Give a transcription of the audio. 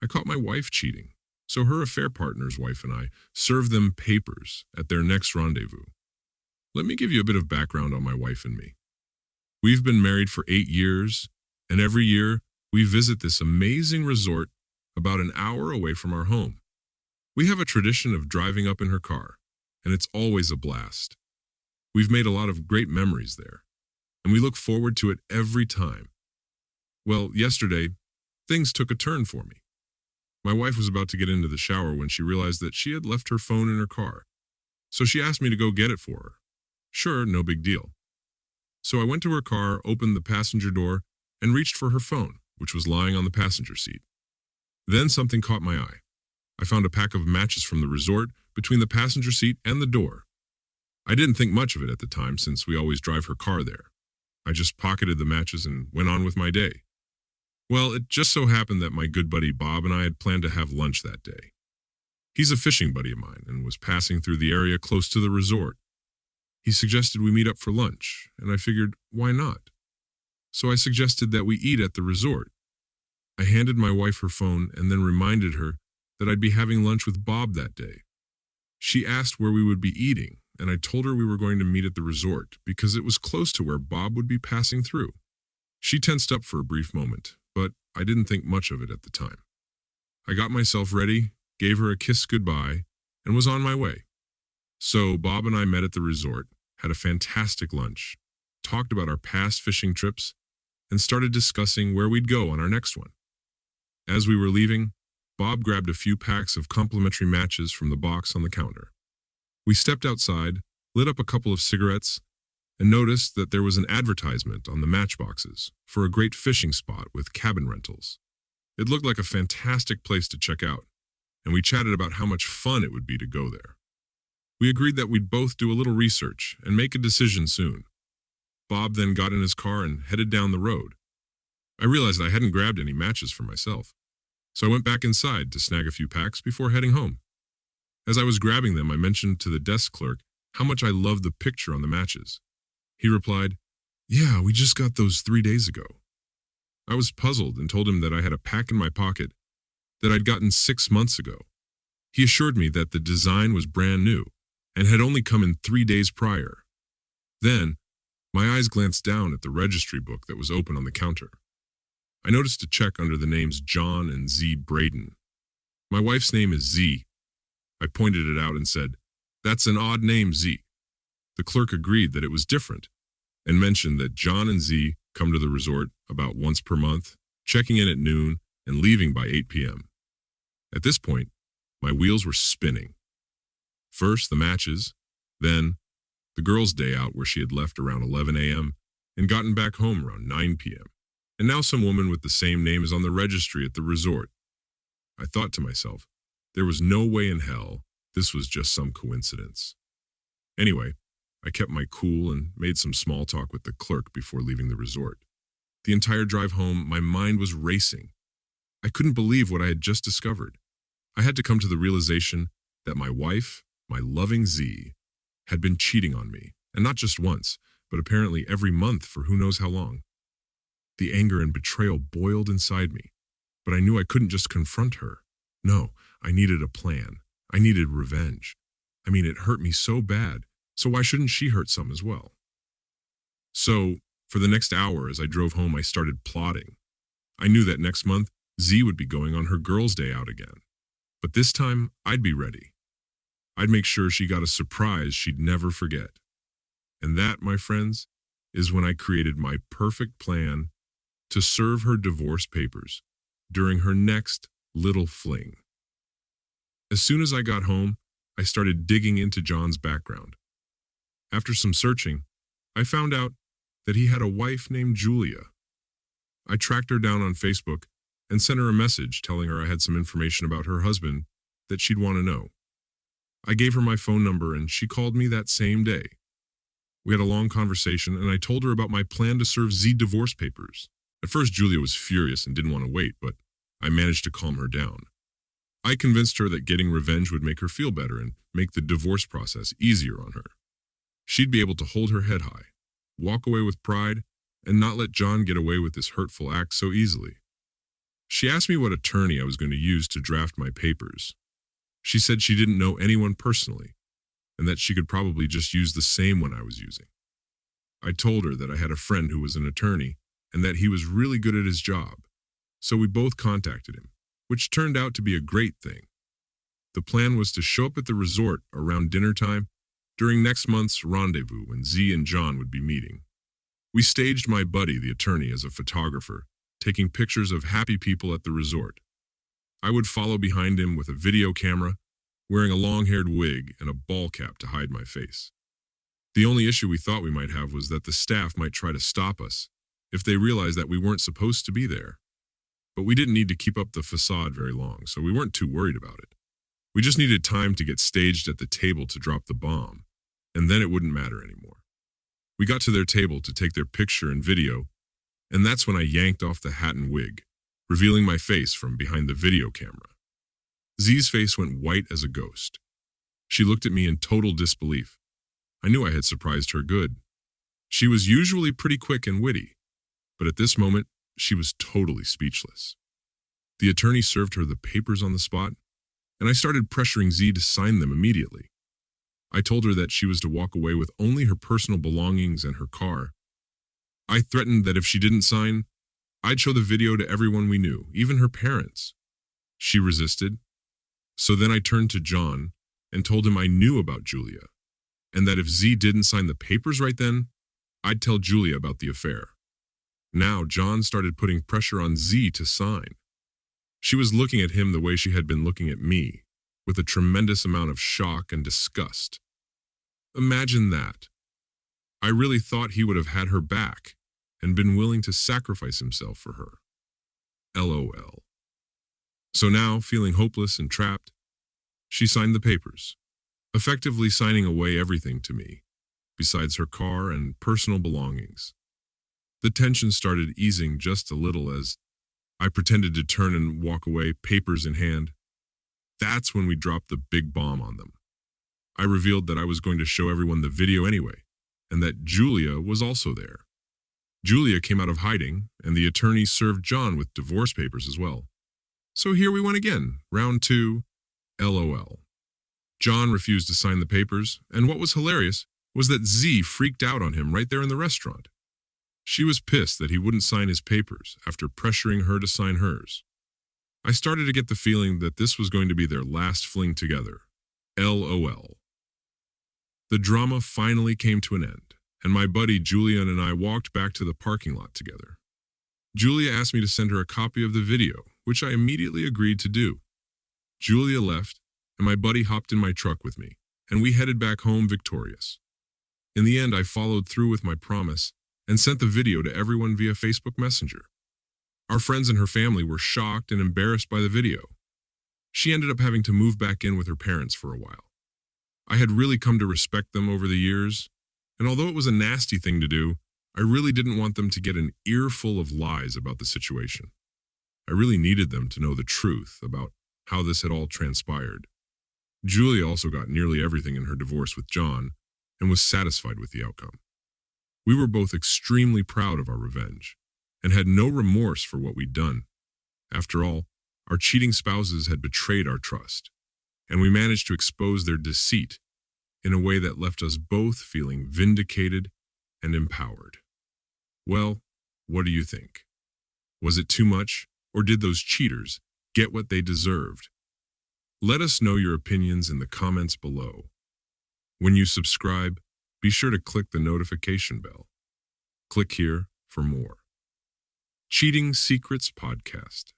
I caught my wife cheating, so her affair partner's wife and I served them papers at their next rendezvous. Let me give you a bit of background on my wife and me. We've been married for 8 years, and every year we visit this amazing resort about an hour away from our home. We have a tradition of driving up in her car, and it's always a blast. We've made a lot of great memories there, and we look forward to it every time. Well, yesterday, things took a turn for me. My wife was about to get into the shower when she realized that she had left her phone in her car, so she asked me to go get it for her. Sure, no big deal. So I went to her car, opened the passenger door, and reached for her phone, which was lying on the passenger seat. Then something caught my eye. I found a pack of matches from the resort between the passenger seat and the door. I didn't think much of it at the time since we always drive her car there. I just pocketed the matches and went on with my day. Well, it just so happened that my good buddy Bob and I had planned to have lunch that day. He's a fishing buddy of mine and was passing through the area close to the resort. He suggested we meet up for lunch, and I figured, why not? So I suggested that we eat at the resort. I handed my wife her phone and then reminded her that I'd be having lunch with Bob that day. She asked where we would be eating, and I told her we were going to meet at the resort because it was close to where Bob would be passing through. She tensed up for a brief moment, but I didn't think much of it at the time. I got myself ready, gave her a kiss goodbye, and was on my way. So Bob and I met at the resort, had a fantastic lunch, talked about our past fishing trips, and started discussing where we'd go on our next one. As we were leaving, Bob grabbed a few packs of complimentary matches from the box on the counter. We stepped outside, lit up a couple of cigarettes, and noticed that there was an advertisement on the matchboxes for a great fishing spot with cabin rentals. It looked like a fantastic place to check out, and we chatted about how much fun it would be to go there. We agreed that we'd both do a little research and make a decision soon. Bob then got in his car and headed down the road. I realized I hadn't grabbed any matches for myself, so I went back inside to snag a few packs before heading home. As I was grabbing them, I mentioned to the desk clerk how much I loved the picture on the matches. He replied, "Yeah, we just got those 3 days ago." I was puzzled and told him that I had a pack in my pocket that I'd gotten 6 months ago. He assured me that the design was brand new and had only come in 3 days prior. Then, my eyes glanced down at the registry book that was open on the counter. I noticed a check under the names John and Z. Braden. My wife's name is Z. I pointed it out and said, "That's an odd name, Z." The clerk agreed that it was different and mentioned that John and Z come to the resort about once per month, checking in at noon and leaving by 8 p.m. At this point, my wheels were spinning. First the matches, then the girl's day out where she had left around 11 a.m. and gotten back home around 9 p.m. And now some woman with the same name is on the registry at the resort. I thought to myself, there was no way in hell this was just some coincidence. Anyway, I kept my cool and made some small talk with the clerk before leaving the resort. The entire drive home, my mind was racing. I couldn't believe what I had just discovered. I had to come to the realization that my wife, my loving Z, had been cheating on me, and not just once, but apparently every month for who knows how long. The anger and betrayal boiled inside me, but I knew I couldn't just confront her. No, I needed a plan. I needed revenge. I mean, it hurt me so bad, so why shouldn't she hurt some as well? So, for the next hour as I drove home, I started plotting. I knew that next month, Z would be going on her girls' day out again. But this time, I'd be ready. I'd make sure she got a surprise she'd never forget. And that, my friends, is when I created my perfect plan to serve her divorce papers during her next little fling. As soon as I got home, I started digging into John's background. After some searching, I found out that he had a wife named Julia. I tracked her down on Facebook and sent her a message telling her I had some information about her husband that she'd want to know. I gave her my phone number and she called me that same day. We had a long conversation and I told her about my plan to serve Z divorce papers. At first, Julia was furious and didn't want to wait, but I managed to calm her down. I convinced her that getting revenge would make her feel better and make the divorce process easier on her. She'd be able to hold her head high, walk away with pride, and not let John get away with this hurtful act so easily. She asked me what attorney I was going to use to draft my papers. She said she didn't know anyone personally, and that she could probably just use the same one I was using. I told her that I had a friend who was an attorney, and that he was really good at his job, so we both contacted him, which turned out to be a great thing. The plan was to show up at the resort around dinner time during next month's rendezvous when Z and John would be meeting. We staged my buddy, the attorney, as a photographer, taking pictures of happy people at the resort. I would follow behind him with a video camera, wearing a long-haired wig and a ball cap to hide my face. The only issue we thought we might have was that the staff might try to stop us if they realized that we weren't supposed to be there. But we didn't need to keep up the facade very long, so we weren't too worried about it. We just needed time to get staged at the table to drop the bomb, and then it wouldn't matter anymore. We got to their table to take their picture and video, and that's when I yanked off the hat and wig, revealing my face from behind the video camera. Z's face went white as a ghost. She looked at me in total disbelief. I knew I had surprised her good. She was usually pretty quick and witty, but at this moment, she was totally speechless. The attorney served her the papers on the spot, and I started pressuring Z to sign them immediately. I told her that she was to walk away with only her personal belongings and her car. I threatened that if she didn't sign, I'd show the video to everyone we knew, even her parents. She resisted. So then I turned to John and told him I knew about Julia, and that if Z didn't sign the papers right then, I'd tell Julia about the affair. Now John started putting pressure on Z to sign. She was looking at him the way she had been looking at me, with a tremendous amount of shock and disgust. Imagine that. I really thought he would have had her back and been willing to sacrifice himself for her. LOL. So now, feeling hopeless and trapped, she signed the papers, effectively signing away everything to me, besides her car and personal belongings. The tension started easing just a little as I pretended to turn and walk away, papers in hand. That's when we dropped the big bomb on them. I revealed that I was going to show everyone the video anyway, and that Julia was also there. Julia came out of hiding, and the attorney served John with divorce papers as well. So here we went again, round 2, LOL. John refused to sign the papers, and what was hilarious was that Z freaked out on him right there in the restaurant. She was pissed that he wouldn't sign his papers after pressuring her to sign hers. I started to get the feeling that this was going to be their last fling together. LOL. The drama finally came to an end, and my buddy Julian and I walked back to the parking lot together. Julia asked me to send her a copy of the video, which I immediately agreed to do. Julia left, and my buddy hopped in my truck with me, and we headed back home victorious. In the end, I followed through with my promise and sent the video to everyone via Facebook Messenger. Our friends and her family were shocked and embarrassed by the video. She ended up having to move back in with her parents for a while. I had really come to respect them over the years, and although it was a nasty thing to do, I really didn't want them to get an earful of lies about the situation. I really needed them to know the truth about how this had all transpired. Julia also got nearly everything in her divorce with John and was satisfied with the outcome. We were both extremely proud of our revenge and had no remorse for what we'd done. After all, our cheating spouses had betrayed our trust, and we managed to expose their deceit in a way that left us both feeling vindicated and empowered. Well, what do you think? Was it too much, or did those cheaters get what they deserved? Let us know your opinions in the comments below. When you subscribe, be sure to click the notification bell. Click here for more. Cheating Secrets Podcast.